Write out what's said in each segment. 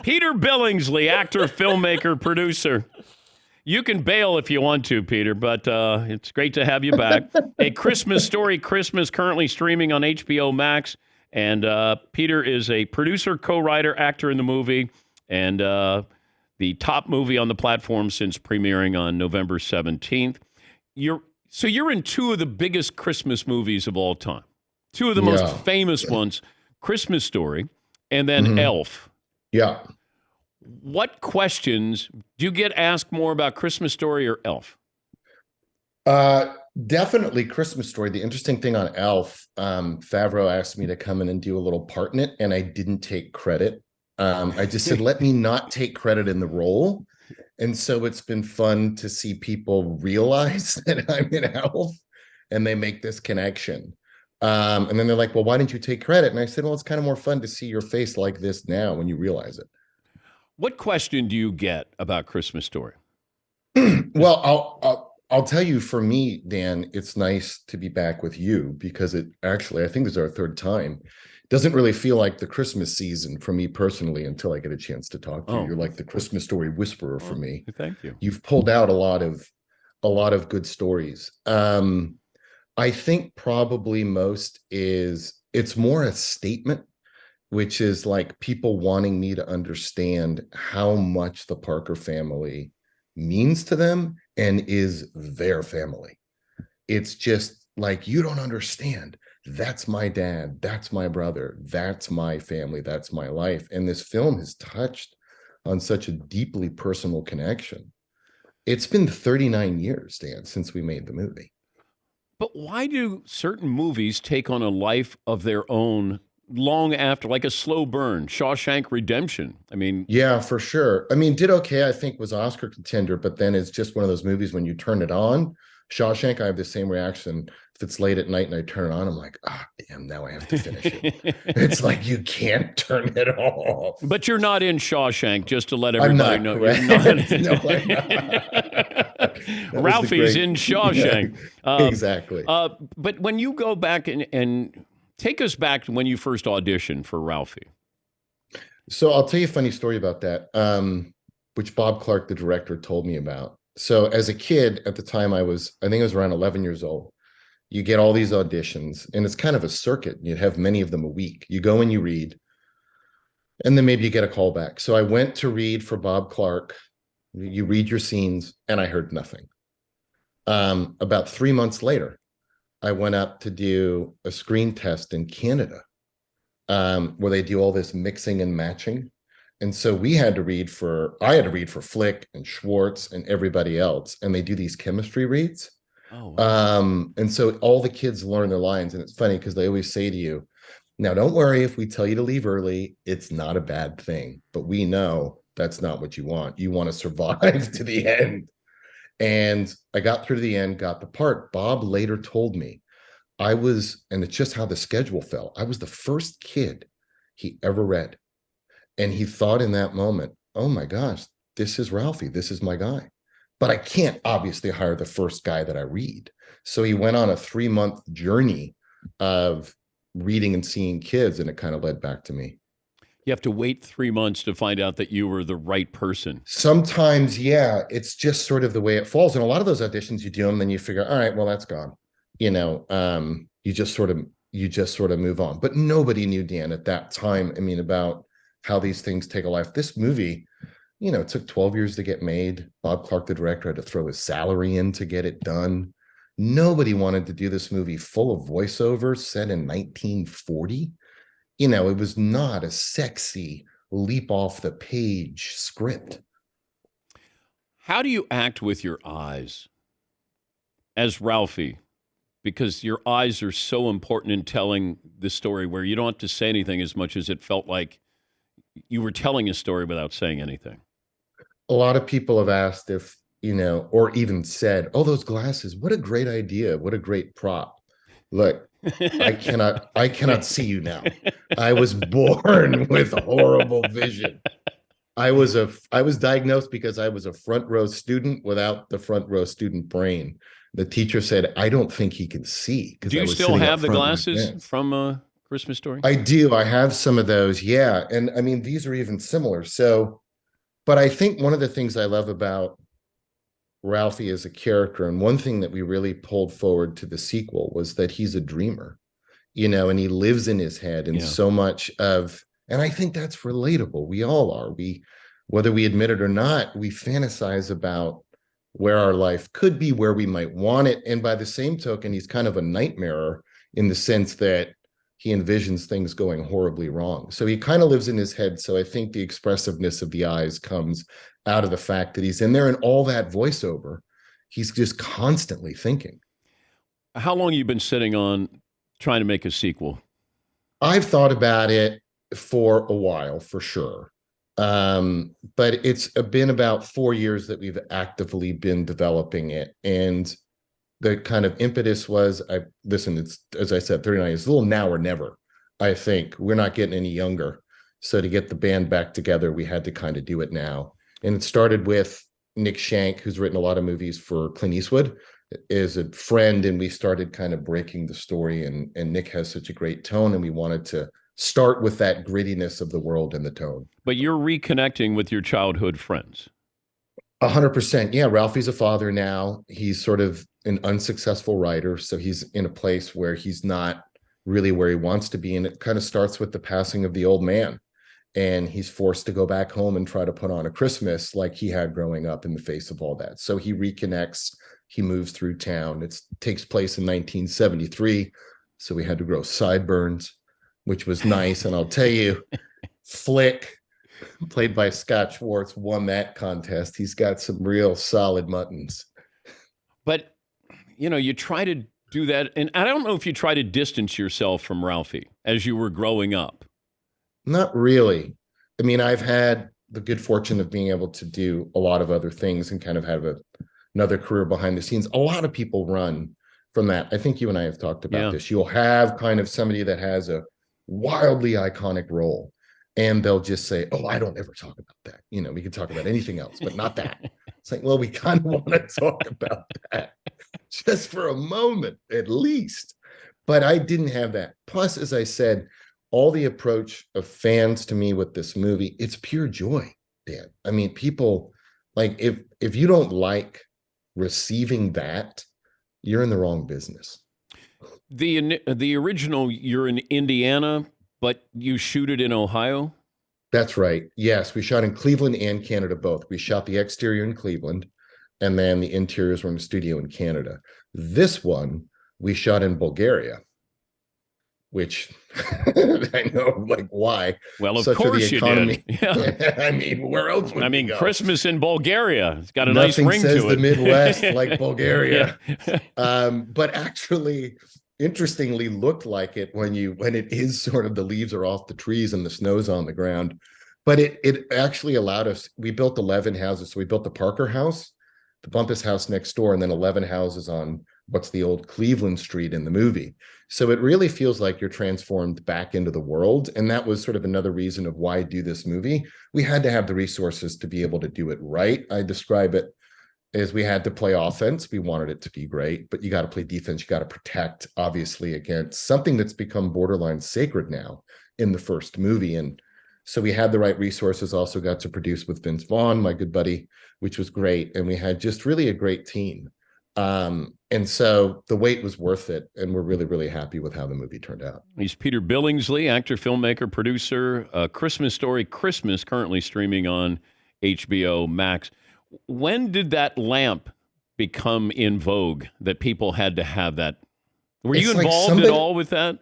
Peter Billingsley, actor, filmmaker, producer. You can bail if you want to, Peter, but it's great to have you back. A Christmas Story Christmas currently streaming on HBO Max. And Peter is a producer, co-writer, actor in the movie, and the top movie on the platform since premiering on November 17th. You're in two of the biggest Christmas movies of all time. Two of the most famous ones, Christmas Story and then Elf. Yeah. What questions do you get asked more about Christmas Story or Elf? Definitely Christmas Story. The interesting thing on Elf, Favreau asked me to come in and do a little part in it, and I didn't take credit. I just said, let me not take credit in the role. And so it's been fun to see people realize that I'm in Elf and they make this connection. And then they're like, well, why didn't you take credit? And I said, well, it's kind of more fun to see your face like this now when you realize it. What question do you get about Christmas Story? Well, I'll tell you, for me, Dan, it's nice to be back with you because it actually, I think this is our third time. It doesn't really feel like the Christmas season for me personally until I get a chance to talk to you. You're like the Christmas Story whisperer for me. Thank you. You've pulled out a lot of good stories. I think probably most is it's more a statement, which is like people wanting me to understand how much the Parker family means to them and is their family. It's just like, you don't understand. That's my dad. That's my brother. That's my family. That's my life. And this film has touched on such a deeply personal connection. It's been 39 years, Dan, since we made the movie. But why do certain movies take on a life of their own long after, like a slow burn, Shawshank Redemption? I mean, yeah, for sure. I mean, did okay, I think, was Oscar contender, but then it's just one of those movies when you turn it on. Shawshank, I have the same reaction. If it's late at night and I turn it on, I'm like, damn, now I have to finish it. It's like you can't turn it off. But you're not in Shawshank, just to let everybody know. Correct. You're not. No, I'm not. Ralphie's in Shawshank. Yeah, exactly. But when you go back and take us back to when you first auditioned for Ralphie. So I'll tell you a funny story about that, which Bob Clark, the director, told me about. So as a kid at the time, I think I was around 11 years old. You get all these auditions, and it's kind of a circuit. You'd have many of them a week. You go and you read, and then maybe you get a call back. So I went to read for Bob Clark. You read your scenes, and I heard nothing. About 3 months later, I went up to do a screen test in Canada, where they do all this mixing and matching. And so I had to read for Flick and Schwartz and everybody else. And they do these chemistry reads. Oh, wow. And so all the kids learn their lines. And it's funny because they always say to you, now, don't worry if we tell you to leave early, it's not a bad thing. But we know that's not what you want. You want to survive to the end. And I got through to the end, got the part. Bob later told me and it's just how the schedule fell. I was the first kid he ever read. And he thought in that moment, oh my gosh, this is Ralphie. This is my guy. But I can't obviously hire the first guy that I read. So he went on a 3-month journey of reading and seeing kids, and it kind of led back to me. You have to wait 3 months to find out that you were the right person. Sometimes, yeah, it's just sort of the way it falls. And a lot of those auditions, you do them, then you figure, all right, well, that's gone. You just sort of move on. But nobody knew, Dan, at that time, about how these things take a life. This movie, it took 12 years to get made. Bob Clark, the director, had to throw his salary in to get it done. Nobody wanted to do this movie full of voiceovers set in 1940. It was not a sexy leap off the page script. How do you act with your eyes as Ralphie? Because your eyes are so important in telling the story, where you don't have to say anything as much as it felt like you were telling a story without saying anything. A lot of people have asked if, or even said, oh, those glasses, what a great idea. What a great prop. Look, I cannot see you now. I was born with horrible vision. I was diagnosed because I was a front row student without the front row student brain. The teacher said, I don't think he can see. Do you still have the glasses from Christmas Story? I do. I have some of those. Yeah. And I mean, these are even similar. So, but I think one of the things I love about Ralphie as a character, and one thing that we really pulled forward to the sequel, was that he's a dreamer, and he lives in his head. And so much of, and I think that's relatable. We all are. Whether we admit it or not, we fantasize about where our life could be, where we might want it. And by the same token, he's kind of a nightmare in the sense that he envisions things going horribly wrong. So he kind of lives in his head. So I think the expressiveness of the eyes comes out of the fact that he's in there, and all that voiceover, he's just constantly thinking. How long have you been sitting on trying to make a sequel? I've thought about it for a while, for sure. But it's been about 4 years that we've actively been developing it. And the kind of impetus was, it's, as I said, 39, it's a little now or never. I think we're not getting any younger. So to get the band back together, we had to kind of do it now. And it started with Nick Shank, who's written a lot of movies for Clint Eastwood, is a friend. And we started kind of breaking the story, and Nick has such a great tone. And we wanted to start with that grittiness of the world and the tone. But you're reconnecting with your childhood friends. 100%. Yeah. Ralphie's a father now. He's sort of an unsuccessful writer. So he's in a place where he's not really where he wants to be. And it kind of starts with the passing of the old man. And he's forced to go back home and try to put on a Christmas like he had growing up in the face of all that. So he reconnects. He moves through town. It takes place in 1973. So we had to grow sideburns, which was nice. And I'll tell you, Flick, played by Scott Schwartz, won that contest. He's got some real solid muttons. But, you try to do that. And I don't know if you try to distance yourself from Ralphie as you were growing up. Not really. I mean, I've had the good fortune of being able to do a lot of other things and kind of have another career behind the scenes. A lot of people run from that. I think you and I have talked about this. You'll have kind of somebody that has a wildly iconic role, and they'll just say, "Oh, I don't ever talk about that. We can talk about anything else, but not that." It's like, well, we kind of want to talk about that just for a moment, at least. But I didn't have that. Plus, as I said, all the approach of fans to me with this movie, it's pure joy, Dan. I mean, people, like, if you don't like receiving that, you're in the wrong business. The original, you're in Indiana, but you shoot it in Ohio? That's right. Yes, we shot in Cleveland and Canada both. We shot the exterior in Cleveland, and then the interiors were in the studio in Canada. This one, we shot in Bulgaria, which I know, like, why? Well, of course you did. Yeah. I mean, where else would we go? Christmas in Bulgaria. It's got a Nothing nice ring to it. says the Midwest like Bulgaria. But actually, interestingly, looked like it when it is sort of the leaves are off the trees and the snow's on the ground. But it actually allowed us, we built 11 houses. So we built the Parker house, the Bumpus house next door, and then 11 houses on what's the old Cleveland Street in the movie. So it really feels like you're transformed back into the world. And that was sort of another reason of why do this movie. We had to have the resources to be able to do it right. I describe it as we had to play offense. We wanted it to be great, but you got to play defense. You got to protect, obviously, against something that's become borderline sacred now in the first movie. And so we had the right resources, also got to produce with Vince Vaughn, my good buddy, which was great. And we had just really a great team. And so the wait was worth it, and we're really, really happy with how the movie turned out. He's Peter Billingsley, actor, filmmaker, producer. Christmas Story, Christmas, currently streaming on HBO Max. When did that lamp become in vogue that people had to have that? Were you involved at all with that?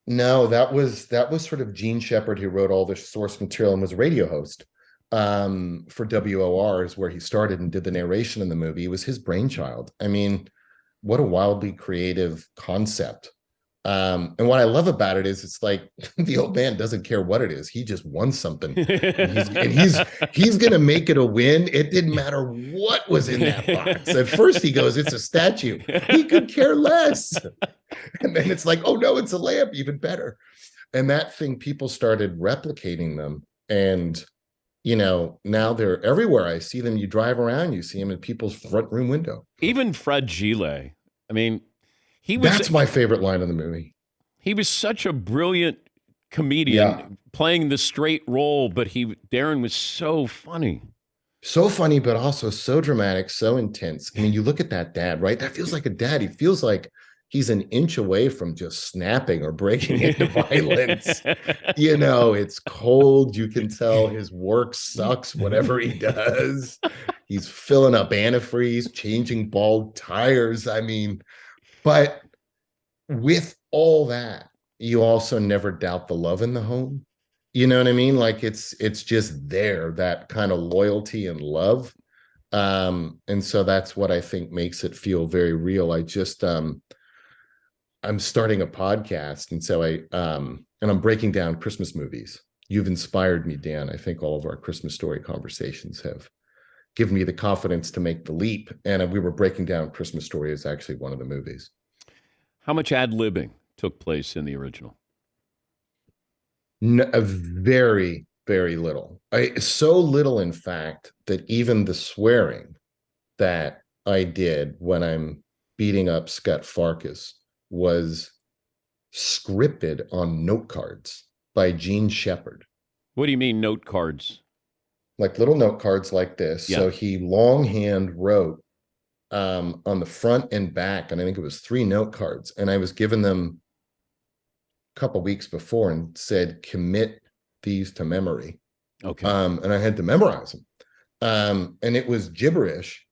No, that was sort of Gene Shepard, who wrote all the source material and was a radio host for WOR, is where he started and did the narration in the movie. It was his brainchild. I mean, what a wildly creative concept. And what I love about it is it's like the old man doesn't care what it is. He just wants something. And he's going to make it a win. It didn't matter what was in that box. At first he goes, it's a statue. He could care less. And then it's like, oh no, it's a lamp, even better. And that thing, people started replicating them. And, now they're everywhere. I see them. You drive around, you see them in people's front room window. Even Fragile. I mean, that's my favorite line of the movie. He was such a brilliant comedian Yeah. playing the straight role, but Darren was so funny. So funny, but also so dramatic, so intense. I mean, you look at that dad, right? That feels like a dad. He feels like he's an inch away from just snapping or breaking into violence. It's cold. You can tell his work sucks, whatever he does. He's filling up antifreeze, changing bald tires. I mean, but with all that, you also never doubt the love in the home. You know what I mean? Like it's just there, that kind of loyalty and love. And so that's what I think makes it feel very real. I'm starting a podcast, and so and I'm breaking down Christmas movies. You've inspired me, Dan. I think all of our Christmas story conversations have given me the confidence to make the leap. And we were breaking down Christmas Story as actually one of the movies. How much ad-libbing took place in the original? No, very, very little. So little, in fact, that even the swearing that I did when I'm beating up Scott Farkas was scripted on note cards by Gene Shepard. What do you mean note cards? Like little note cards like this. Yeah. So he longhand wrote on the front and back, and I think it was 3 note cards, and I was given them a couple weeks before and said, commit these to memory. Okay. And I had to memorize them. And it was gibberish,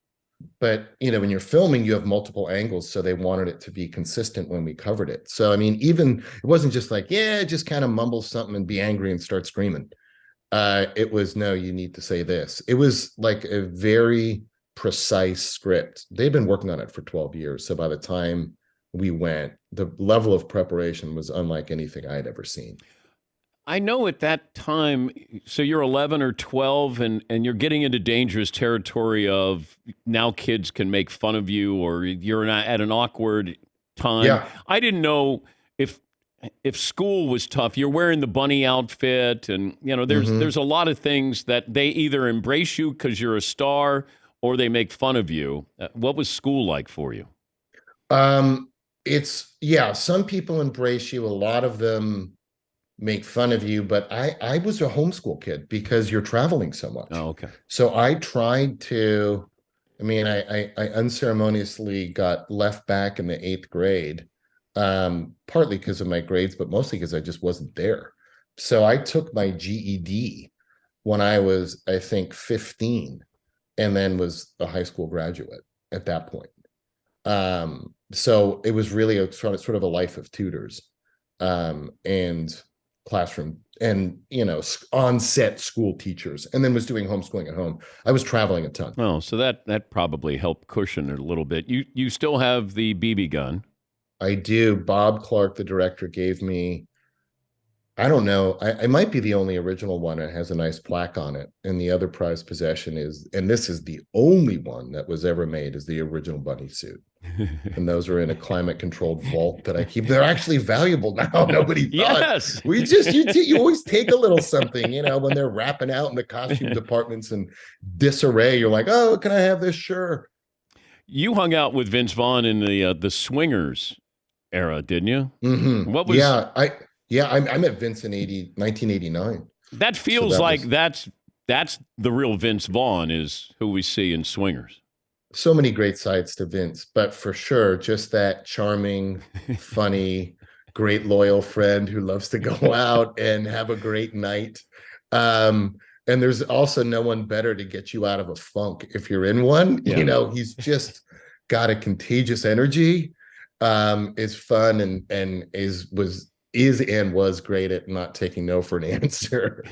but when you're filming, you have multiple angles, so they wanted it to be consistent when we covered it. So I mean, even it wasn't just like, just kind of mumble something and be angry and start screaming. It was, no, you need to say this. It was like a very precise script. They'd been working on it for 12 years. So by the time we went, the level of preparation was unlike anything I'd ever seen. I know at that time, so you're 11 or 12 and you're getting into dangerous territory of now kids can make fun of you or you're at an awkward time. Yeah. I didn't know if school was tough. You're wearing the bunny outfit and, there's a lot of things that they either embrace you because you're a star or they make fun of you. What was school like for you? Some people embrace you. A lot of them make fun of you, but I was a homeschool kid because you're traveling so much. Oh, okay. So I tried to, I unceremoniously got left back in the 8th grade, partly because of my grades, but mostly because I just wasn't there. So I took my GED when I was, I think, 15, and then was a high school graduate at that point. So it was really sort of a life of tutors, and classroom and, on-set school teachers, and then was doing homeschooling at home. I was traveling a ton. Oh, so that probably helped cushion it a little bit. You still have the BB gun. I do. Bob Clark, the director, gave me, I don't know, I might be the only original one. It has a nice plaque on it. And the other prized possession is, and this is the only one that was ever made, is the original bunny suit. And those are in a climate controlled vault that I keep. They're actually valuable now. Nobody thought. Yes. We just, you always take a little something, when they're wrapping out in the costume departments in disarray. You're like, oh, can I have this? Sure. You hung out with Vince Vaughn in the Swingers era, didn't you? Mm-hmm. What was? I met Vince in 1989. That feels like that's the real Vince Vaughn is who we see in Swingers. So many great sides to Vince, but for sure, just that charming, funny, great loyal friend who loves to go out and have a great night. And there's also no one better to get you out of a funk if you're in one. Yeah. He's just got a contagious energy. Is fun and was great at not taking no for an answer.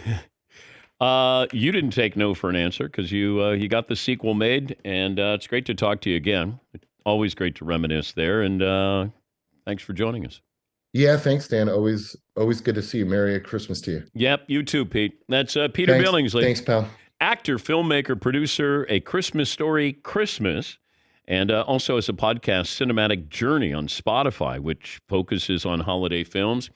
You didn't take no for an answer because you got the sequel made, and it's great to talk to you again. Always great to reminisce there, and thanks for joining us. Yeah, thanks, Dan. Always good to see you. Merry Christmas to you. Yep, you too, Pete. That's Peter Billingsley. Thanks, pal. Actor, filmmaker, producer, A Christmas Story, Christmas, and also has a podcast, Cinematic Journey, on Spotify, which focuses on holiday films.